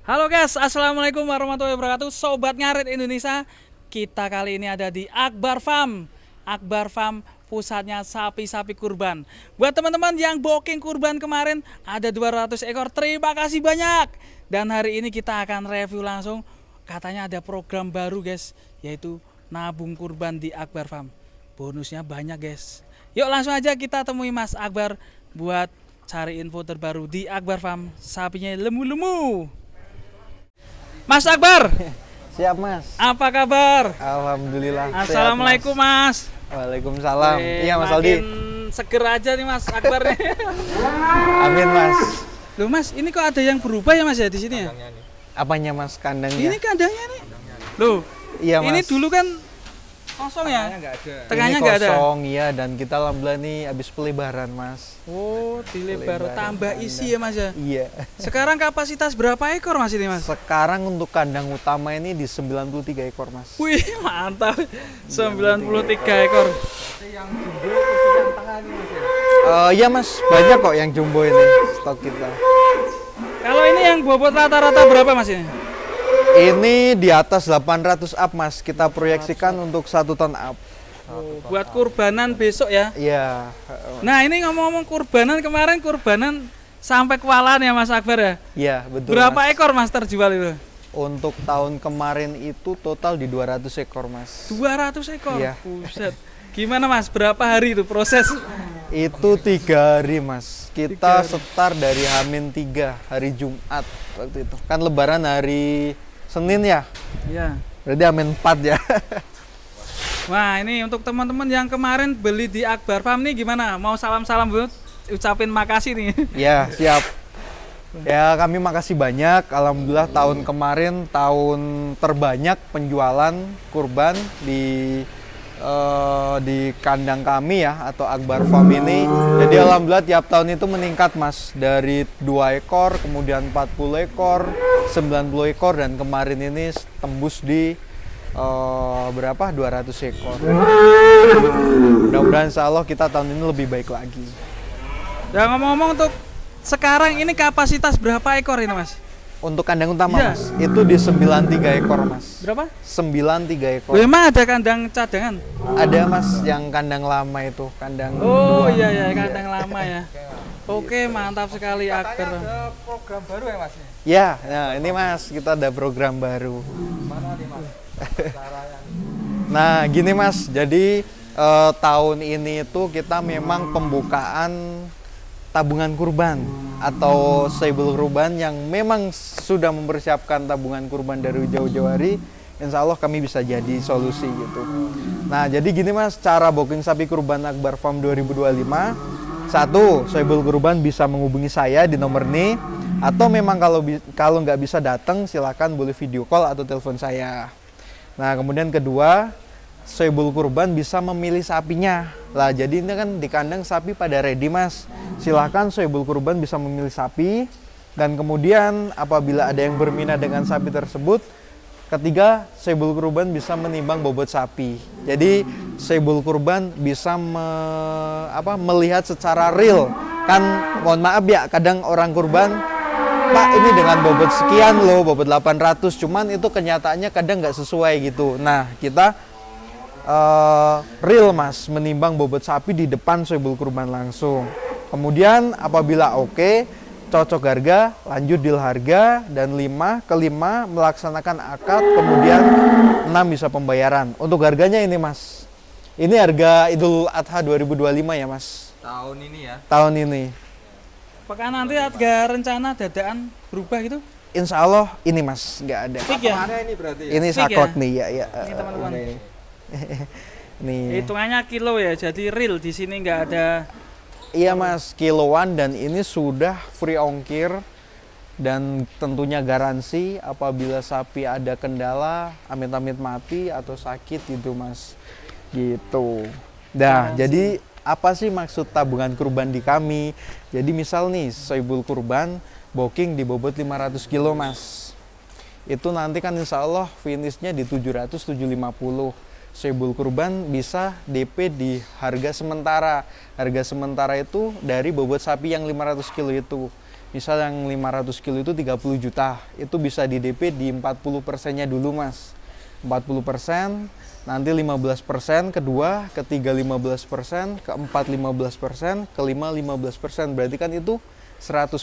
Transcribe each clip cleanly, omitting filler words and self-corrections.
Halo guys, assalamualaikum warahmatullahi wabarakatuh. Sobat Ngarit Indonesia, kita kali ini ada di Akbar Farm. Akbar Farm pusatnya sapi-sapi kurban. Buat teman-teman yang booking kurban kemarin ada 200 ekor, terima kasih banyak. Dan hari ini kita akan review langsung. Katanya ada program baru guys, yaitu nabung kurban di Akbar Farm. Bonusnya banyak guys. Yuk langsung aja kita temui Mas Akbar buat cari info terbaru di Akbar Farm. Sapinya lemu-lemu. Mas Akbar, siap mas. apa kabar? Alhamdulillah. Assalamualaikum sehat, mas. Waalaikumsalam. Iya mas Aldi. Seger aja nih mas Akbar nih. Amin mas. Loh mas, ini kok ada yang berubah ya mas ya di sini ya? Apanya mas kandangnya? Ini kandangnya nih. Loh, iya mas. ini dulu kan kosong ya? Tengahnya Ini nggak ada. kosong ya, dan kita alhamdulillah nih habis pelebaran mas. Oh, dilebar tambah isi ya mas ya? Iya. Sekarang kapasitas berapa ekor mas ini mas? Sekarang untuk kandang utama ini di 93 ekor mas. Wih mantap, 93 ekor. Yang jumbo khusus yang tengah nih mas ya? Iya mas, banyak kok yang jumbo ini stok kita. Kalau ini yang bobot rata-rata berapa mas ini? Ini di atas 800 up mas, kita proyeksikan untuk 1 ton up. Oh, buat kurbanan besok ya? Iya. Nah ini ngomong-ngomong kurbanan, kemarin kurbanan sampai kewalahan ya Mas Akbar ya? Iya betul. Berapa mas. ekor Mas terjual itu? Untuk tahun kemarin itu total di 200 ekor mas. 200 ekor? Iya. Buset. Gimana Mas, berapa hari itu proses? Itu 3 hari mas. 3 Kita hari. setar dari H-3 hari Jumat waktu itu. Kan lebaran hari Senin ya? Ya. Berarti H-4 ya. Wah ini untuk teman-teman yang kemarin beli di Akbar Farm nih gimana? Mau salam-salam buat ucapin makasih nih. Ya siap. Ya kami makasih banyak. Alhamdulillah tahun kemarin tahun terbanyak penjualan kurban di kandang kami ya, atau Akbar Farm ini. Jadi alhamdulillah tiap tahun itu meningkat mas, dari 2 ekor kemudian 40 ekor 90 ekor, dan kemarin ini tembus di berapa 200 ekor. Mudah-mudahan insya Allah kita tahun ini lebih baik lagi. Ya ngomong-ngomong untuk sekarang ini kapasitas berapa ekor ini Mas? Untuk kandang utama Iya. mas, itu di 93 ekor mas. Berapa? 93 ekor. Oh, emang ada kandang cadangan? Ada mas yang kandang lama itu, kandang Oh 2. iya ya, kandang lama ya. Oke, mantap sekali Katanya Akbar. ada program baru ya mas? Ya, nah ini mas, kita ada program baru. Mana nih mas? Cara yang Nah gini mas, jadi tahun ini itu kita memang pembukaan tabungan kurban atau seibul kurban yang memang sudah mempersiapkan tabungan kurban dari jauh-jauh hari. Insya Allah kami bisa jadi solusi gitu. Nah jadi gini mas, cara booking sapi kurban Akbar Farm 2025. 1, seibul kurban bisa menghubungi saya di nomor ini. Atau memang kalau nggak bisa datang, silakan boleh video call atau telepon saya. Nah kemudian kedua, soibul kurban bisa memilih sapinya. Lah jadi ini kan di kandang sapi pada ready mas. Silahkan soibul kurban bisa memilih sapi. Dan kemudian apabila ada yang berminat dengan sapi tersebut, ketiga, soibul kurban bisa menimbang bobot sapi. Jadi soibul kurban bisa melihat secara real. Kan mohon maaf ya, kadang orang kurban, Pak ini dengan bobot sekian loh, bobot 800, cuman itu kenyataannya kadang nggak sesuai gitu. Nah kita real mas, menimbang bobot sapi di depan soibul kurban langsung. Kemudian apabila oke, cocok harga, lanjut deal harga, dan 5 melaksanakan akad, kemudian 6 bisa pembayaran. Untuk harganya ini mas, ini harga Idul Adha 2025 ya mas, tahun ini ya? tahun ini. Apakah nanti ada rencana dadaan berubah gitu? Insya Allah ini mas, nggak ada. Fix ya? Mana ini berarti ya? Ini Fix saklek ya? nih ya. Ini teman-teman. Nih. Hitungannya kilo ya, jadi real di sini nggak ada. Iya mas, kiloan, dan ini sudah free ongkir dan tentunya garansi apabila sapi ada kendala, amit-amit mati atau sakit gitu mas. Gitu. Nah, jadi apa sih maksud tabungan kurban di kami? Jadi misal nih, soibul kurban booking di bobot 500 kilo mas. Itu nanti kan insya Allah finishnya di 700-750. Soibul kurban bisa DP di harga sementara. Harga sementara itu dari bobot sapi yang 500 kilo itu. Misal yang 500 kilo itu 30 juta, itu bisa di DP di 40%-nya dulu mas. 40%, nanti 15% kedua, ketiga 15%, keempat 15%, kelima 15%. Berarti kan itu 100%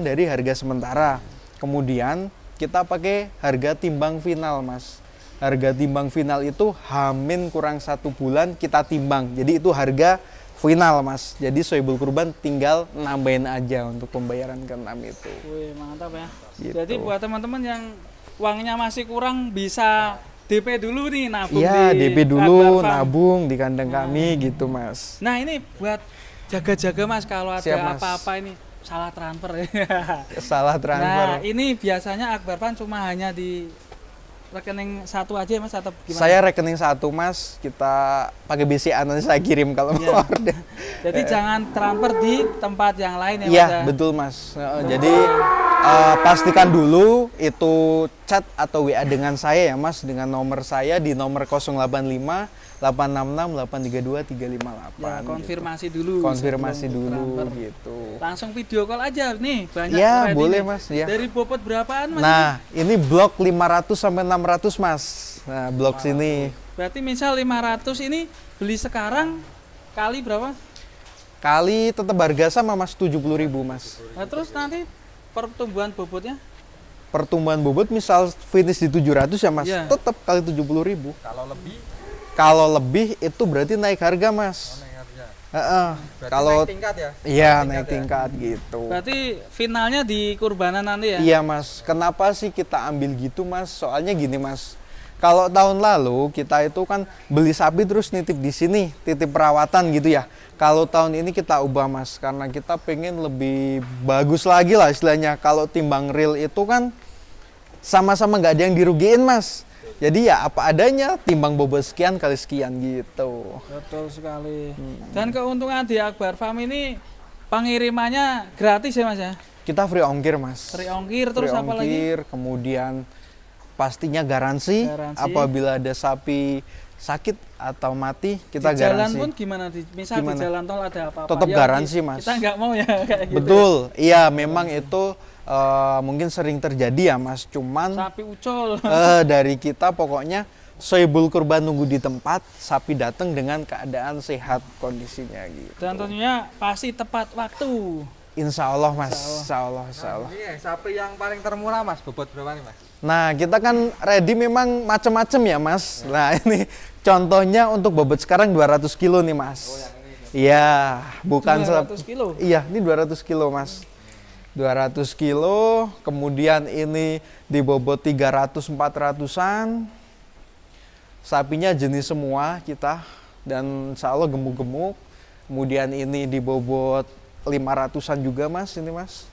dari harga sementara. Kemudian kita pakai harga timbang final mas. Harga timbang final itu Hamin kurang 1 bulan kita timbang. Jadi itu harga final mas. Jadi Sohibul Kurban tinggal nambahin aja untuk pembayaran ke-6 itu. Wih, mantap ya. Gitu. Jadi buat teman-teman yang uangnya masih kurang bisa DP dulu nih, nabung Iya, di DP dulu, Akbar Farm. nabung di kandang kami gitu mas. Nah ini buat jaga-jaga mas kalau ada Siap, Mas. apa-apa ini salah transfer ya. Salah transfer. Nah ini biasanya Akbar Farm cuma hanya di rekening satu aja mas atau gimana? Saya rekening satu mas, kita pakai BCA nanti saya kirim kalau Iya. mau order. Jadi jangan transfer di tempat yang lain ya mas Iya ya? betul mas. Jadi pastikan dulu itu chat atau WA dengan saya ya mas, dengan nomor saya di nomor 085 866 832 358. Ya, konfirmasi dulu. Konfirmasi sebelum dulu transfer. gitu. Langsung video call aja nih, banyak Ya, ready boleh, nih. Mas, ya. Dari bobot berapaan mas? Nah, ini blok 500 sampai 600 mas. Nah, blok sini. Berarti misal 500 ini beli sekarang kali berapa? Kali tetap harga sama mas, 70.000 mas. Nah, terus nanti pertumbuhan bobotnya? Pertumbuhan bobot misal finish di 700 ya mas, Iya. tetap kali 70.000. Kalau lebih, Kalau lebih itu berarti naik harga mas. naik harga. Berarti Kalau naik tingkat ya? iya Naik naik tingkat ya? tingkat gitu. Berarti finalnya di kurbanan nanti ya? Iya mas, kenapa sih kita ambil gitu mas? Soalnya gini mas, kalau tahun lalu kita itu kan beli sapi terus nitip di sini, titip perawatan gitu ya. Kalau tahun ini kita ubah mas, karena kita pengen lebih bagus lagi lah istilahnya. Kalau timbang real itu kan sama-sama nggak ada yang dirugiin mas. Jadi ya apa adanya, timbang bobot sekian kali sekian gitu. Betul sekali. Dan keuntungan di Akbar Farm ini pengirimannya gratis ya mas ya? Kita free ongkir mas. Free ongkir terus Free apa lagi? ongkir, kemudian pastinya garansi. Garansi. Apabila ada sapi sakit atau mati kita Di jalan garansi. pun gimana? Misal Gimana? di jalan tol ada apa-apa? Tetap garansi, Mas. Kita nggak mau ya kayak gitu. Betul, iya memang itu mungkin sering terjadi ya mas. Cuman Sapi ucol. dari kita pokoknya Sohibul Kurban nunggu di tempat, sapi datang dengan keadaan sehat kondisinya gitu. Dan tentunya pasti tepat waktu. Insya Allah mas, insya Allah, insya Allah. Ini sapi yang paling termurah mas, bobot berapa nih mas? Nah kita kan ready memang macam-macam ya mas. Nah ini contohnya untuk bobot sekarang 200 kilo nih mas. Iya, bukan 200 kilo. Iya, ini 200 kilo mas. 200 kilo, kemudian ini dibobot 300-400an. Sapinya jenis semua kita, dan insya Allah gemuk-gemuk. Kemudian ini dibobot 500an juga mas, ini mas.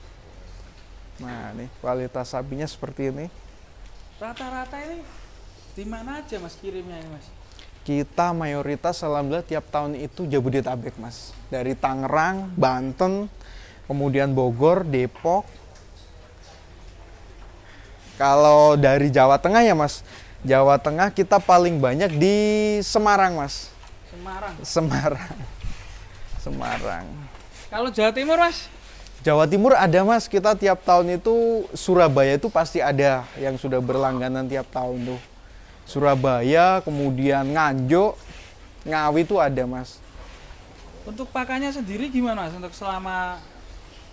Nah ini kualitas sapinya seperti ini. Rata-rata ini di mana aja mas kirimnya ini mas? Kita mayoritas alhamdulillah tiap tahun itu Jabodetabek mas. Dari Tangerang, Banten, kemudian Bogor, Depok. Kalau dari Jawa Tengah ya mas, Jawa Tengah kita paling banyak di Semarang mas. Semarang. Semarang. Semarang. Kalau Jawa Timur mas? Jawa Timur ada mas, kita tiap tahun itu Surabaya itu pasti ada yang sudah berlangganan tiap tahun tuh. Surabaya, kemudian Nganjuk, Ngawi itu ada mas. Untuk pakannya sendiri gimana mas? Untuk selama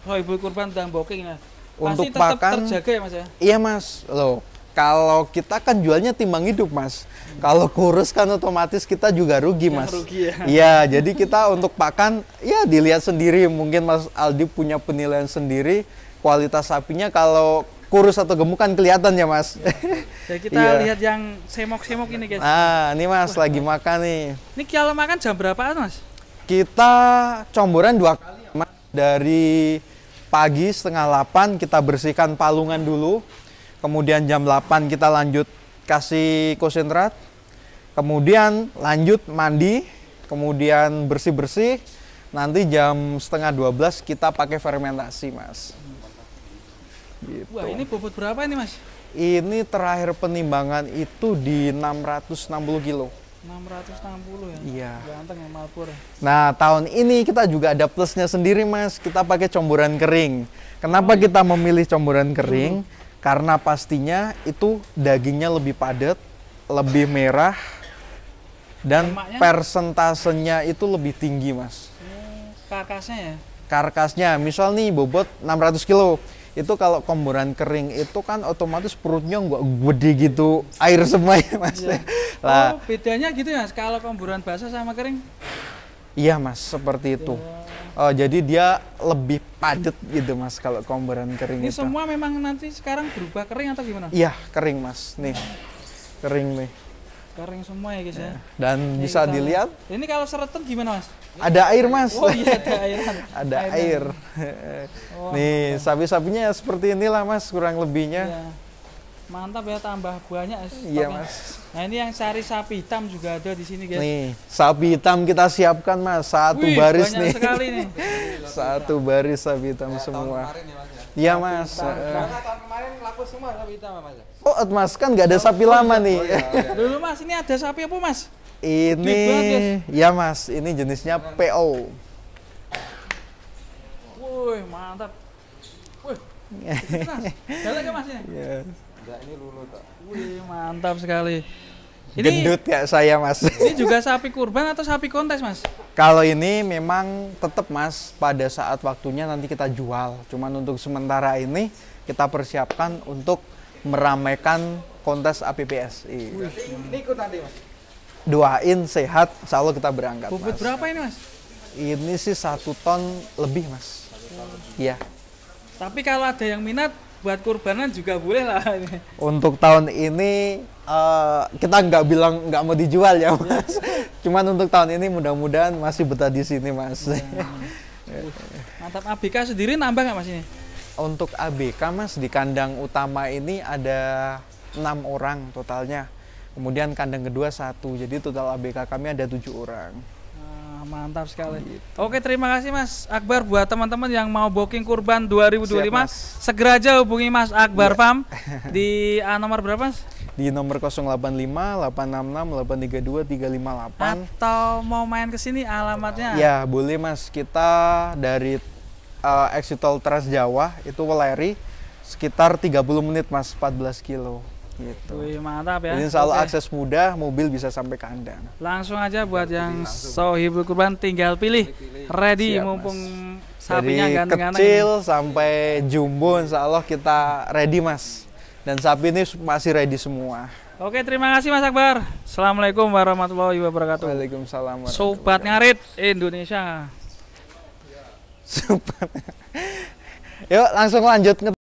Sohibul Kurban dan booking ya? Untuk Pasti tetap pakan, terjaga ya mas ya? Iya mas, loh. Kalau kita kan jualnya timbang hidup mas. Kalau kurus kan otomatis kita juga rugi Yang mas. rugi ya. Iya, jadi kita untuk pakan ya dilihat sendiri. Mungkin Mas Aldi punya penilaian sendiri. Kualitas sapinya kalau kurus atau gemuk kan kelihatan ya mas. Jadi kita Iya. lihat yang semok-semok ini guys. Nah, ini mas lagi makan nih. Ini kalau makan jam berapaan mas? Kita comboran 2 kali ya, mas. Dari pagi setengah 8 kita bersihkan palungan dulu. Kemudian jam 8 kita lanjut kasih konsentrat. Kemudian lanjut mandi. Kemudian bersih-bersih. Nanti jam setengah 12 kita pakai fermentasi mas. Gitu. Wah ini bobot berapa ini mas? Ini terakhir penimbangan itu di 660 kilo. 660 ya? Iya. Ganteng ya Malpur. Nah, tahun ini kita juga ada plusnya sendiri, Mas. Kita pakai comboran kering. Kenapa kita memilih comboran kering? Karena pastinya itu dagingnya lebih padat, lebih merah, dan Lemaknya? persentasenya itu lebih tinggi, Mas. Karkasnya ya. Karkasnya, misal nih bobot 600 kilo, itu kalau komboran kering itu kan otomatis perutnya nggak gede gitu, air semua ya, Mas. Iya. Lah, Oh, bedanya gitu ya, Mas. Kalau komburan basah sama kering. iya, Mas, seperti itu. Jadi dia lebih padat gitu, Mas, kalau komboran kering Ini itu. semua memang nanti sekarang berubah kering atau gimana? Iya, kering, Mas. Nih, kering nih. Kering semua ya guys ya. Dan Ini bisa kita dilihat lihat. Ini kalau seretan gimana Mas? ada air, Mas. Oh iya ada air. Ada air. Oh, Nih, sapi-sapinya seperti inilah, Mas, kurang lebihnya. iya. Mantap ya, tambah banyak Iya, stoknya. Mas. Nah ini yang cari sapi hitam juga ada di sini guys. Nih, sapi hitam kita siapkan, Mas. Satu Wih, baris banyak nih. sekali nih. Satu baris sapi hitam semua. Kemarin ya Mas ya. Iya, Mas. Karena tahun kemarin laku semua sapi hitam ya, Mas ya. Oh, Mas, kan nggak ada sapi lama nih. Dulu Mas ini ada sapi apa Mas? Ini, banget, ya, Mas. Ini jenisnya PO. Wih mantap. Wih. Itu, Mas. Galak ya Mas ini? Ya. Enggak, ini lulu tak. Wih mantap sekali. Ini Gendut kayak saya, Mas. ini juga sapi kurban atau sapi kontes Mas? Kalau ini memang tetap, Mas, pada saat waktunya nanti kita jual. Cuman untuk sementara ini kita persiapkan untuk meramaikan kontes APPSI. Ini ikut nanti Mas. Doain sehat, insya Allah kita berangkat, Bobot Mas. berapa ini Mas? Ini sih 1 ton lebih, Mas. Iya. Tapi kalau ada yang minat buat kurbanan juga boleh lah ini. Untuk tahun ini kita nggak bilang nggak mau dijual ya, Mas. Cuman untuk tahun ini mudah-mudahan masih betah di sini, Mas. Mantap. ABK sendiri nambah nggak Mas ini? Untuk ABK, Mas, di kandang utama ini ada 6 orang totalnya. Kemudian kandang kedua 1. Jadi total ABK kami ada 7 orang. Mantap sekali. Oke, terima kasih Mas Akbar. Buat teman-teman yang mau booking kurban 2025, Siap, Mas. segera aja hubungi Mas Akbar Farm di nomor berapa Mas? Di nomor 085 866 832 358. Atau mau main ke sini alamatnya? Ya, boleh, Mas. Kita dari exit tol Trans Jawa itu Weleri sekitar 30 menit, Mas, 14 kilo gitu. Wih, mantap ya. Jadi insya Allah Oke. akses mudah, mobil bisa sampai kandang. Langsung aja buat yang sohibul kurban tinggal pilih. Ready Siap, mumpung Mas. sapinya Dari ganteng-ganteng. kecil sampai jumbo insya Allah kita ready, Mas. Dan sapi ini masih ready semua. Oke, terima kasih Mas Akbar. Assalamualaikum warahmatullahi wabarakatuh. Waalaikumsalam. Sobat Ngarit Indonesia. Yuk langsung lanjut.